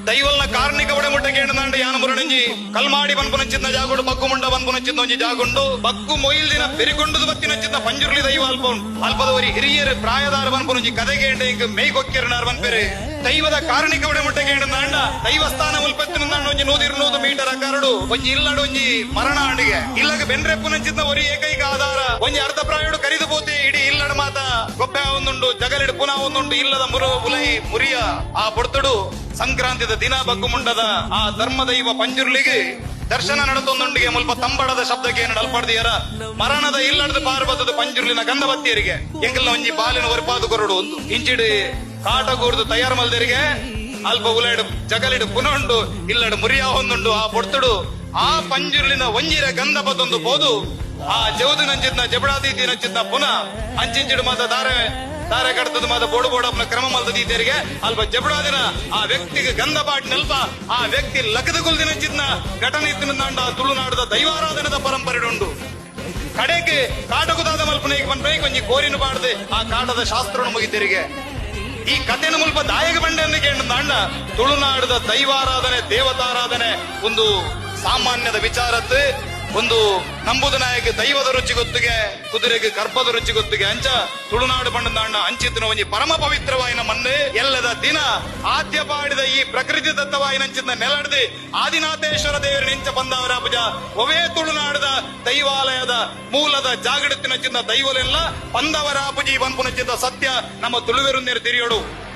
ದೈವಲ್ನ ಕಾರ್ಣಿಕ ಒಡೆಮುಟ್ಟ ಕೇಂದ್ರ ಯಾನ ಮುರಣಂಜಿ ಕಲ್ಮಾಡಿ ಬನ್ಪುನಂಚಿದ್ದ ಜಾಗುಡು ಬಕ್ಕು ಮುಂಡ ಬನ್ಪುನಂಚಿದ್ದ ಒಂಜಿ ಜಾಗುಂಡು ಬಕ್ಕು ಮೊಯಿಲ್ ದಿನ ಬೆರಿಕೊಂಡದು ಬತ್ತಿನಂಚಿದ್ದ ಪಂಜುರ್ಲಿ ದೈವ ಅಲ್ಪದವರಿ ಹಿರಿಯರು ಪ್ರಾಯದಾರ ಬನ್ಪುನಂಜಿ ಕದೆಗೇಂಡ ಇಂಕ ಮೇಯ್ಗೊಕ್ಕಿರನಾರ್ ಬನ್ಪೆರೆ ದೈವದ ಕಾರ್ಣಿಕ ಒಡೆಮುಟ್ಟ ಕೇಂದ್ರ ದೈವಸ್ಥಾನ ಉಲ್ಪತ್ತಿನ ಒಂಜಿ 120 ಮೀಟರ್ ಕರಡು ಒಂಜಿ ಇಲ್ಲಡು ಒಂಜಿ ಮರಣ ಅಂಡಿಗೆ ಇಲ್ಲಗ ಬೆನ್ರೆಪ್ಪುನಂಚಿದ್ದ ಒರಿ ಏಕೈಕ ಆಧಾರ ಒಂಜಿ ಅರ್ಧ ಪ್ರಾಯುಡು ಕರಿದು ಪೋತೆ ಇಡೀ ಇಲ್ಲಡ ಮಾತ ಗೊಬ್ಬೆ ಒಂದುಂಡು ಜಗಲಿಡು ಪುನಃ ಒಂದುಂಡು ಇಲ್ಲದ ಉಲೈ ಮುರಿಯ ಆ ಪೊಡ್ತುಡು ಸಂಕ್ರಾಂತಿದ ದಿನ ಬಗ್ಗುಮುಂಡದ ಆ ಧರ್ಮದೈವ ಪಂಜುರ್ಲಿಗೆ ದರ್ಶನ ನಡೆದೊಂದೊಂದಿಗೆ ಮುಲ್ಪ ತಂಬಡದ ಶಬ್ದಕ್ಕೆ ನಡಲ್ಪಡ್ದಿಯರ ಮರಣದ ಇಲ್ಲಡದ ಪಾರ್ವತದ ಪಂಜುರ್ಲಿನ ಗಂಧವತ್ತಿಯರಿಗೆ ಎಂಗೆಲ್ಲ ಒಂಜಿ ಬಾಲಿನ ಒರಪಾದು ಕೊರಡು ಒಂದು ಇಂಚಿಡಿ ಕಾಟಗೂರ್ದು ತಯಾರು ಮಲ್ದರಿಗೆ ಅಲ್ಪ ಉಲೈಡು ಜಗಲಿಡು ಪುನಃ ಇಲ್ಲಡು ಮುರಿಯ ಹೊಂದುಂಡು ಆ ಪೊಡ್ತುಡು ಆ ಪಂಜುರ್ಲಿನ ಒಂಜಿರ ಗಂಧ ಬತ್ತೊಂದು ಬೋದು ಆ ಜೌದು ನಂಚಿದ್ನ ಜಬಡಾದೀತಿ ನಂಚಿದ್ನ ಪುನಃ ಅಂಚಿಂಚಿಡು ಮಾತ ತಾರೆ ಕಡ್ತದ ಮಾತ ಬೋಡು ಬೋಡಪ್ಪನ ಕ್ರಮ ಮಲ್ದೀತರಿಗೆ ಅಲ್ಪ ಜಬಡಾದಿನ ಆ ವ್ಯಕ್ತಿಗೆ ಗಂಧ ಬಾಟ್ ನೆಲ್ಪ ಆ ವ್ಯಕ್ತಿ ಲಗದ ಗುಲ್ದಿನಂಚಿದ್ನ ಘಟನೆ ಇತ್ತಿನ ತುಳುನಾಡದ ದೈವಾರಾಧನದ ಪರಂಪರೆ ಉಂಡು ಕಡೆಗೆ ಕಾಟಗುದಾದ ಮಲ್ಪನೆಗೆ ಬಂದ್ರೆ ಕೊಂಚ ಕೋರಿನ ಬಾಡದೆ ಆ ಕಾಟದ ಶಾಸ್ತ್ರ ಮುಗಿತಿರಿಗೆ ಈ ಕಥೆನ ಮುಲ್ಪ ದಾಯಕ ಬಂಡೆ ಕೇಂದ್ರ ತುಳುನಾಡದ ದೈವಾರಾಧನೆ ದೇವತಾರಾಧನೆ ಒಂದು ಸಾಮಾನ್ಯದ ವಿಚಾರದ್ದು ಒಂದು ನಂಬುದ ನಾಯಕ ದೈವದ ರುಚಿ ಗೊತ್ತಿಗೆ ಕುದುರೆಗೆ ಗರ್ಭದ ರುಚಿ ಗೊತ್ತಿಗೆ ಅಂಚ ತುಳುನಾಡು ಬಂಡ ಅಂಚಿತ್ತಿನ ಒಂಜಿ ಪರಮ ಪವಿತ್ರವಾಯಿನ ಮಣ್ಣೆ ಎಲ್ಲದ ದಿನ ಆದ್ಯ ಪಾಡಿದ ಈ ಪ್ರಕೃತಿ ದತ್ತವಾಯಿನಂಚಿನ ನೆಲಡ್ದು ಆದಿನಾಥೇಶ್ವರ ದೇವರ ನಿಂಚ ಬಂದವರ ಪೂಜ ಒವೇ ತುಳುನಾಡದ ದೈವಾಲಯದ ಮೂಲದ ಜಾಗೃತಿನಂಚಿನ ದೈವಲೆಲ್ಲ ಬಂದವರ ಪೂಜಿ ಬಂಪುನಂಚಿನ ಸತ್ಯ ನಮ್ಮ ತುಳುವೆರುಂದೇರು ತಿರಿಯೋಡು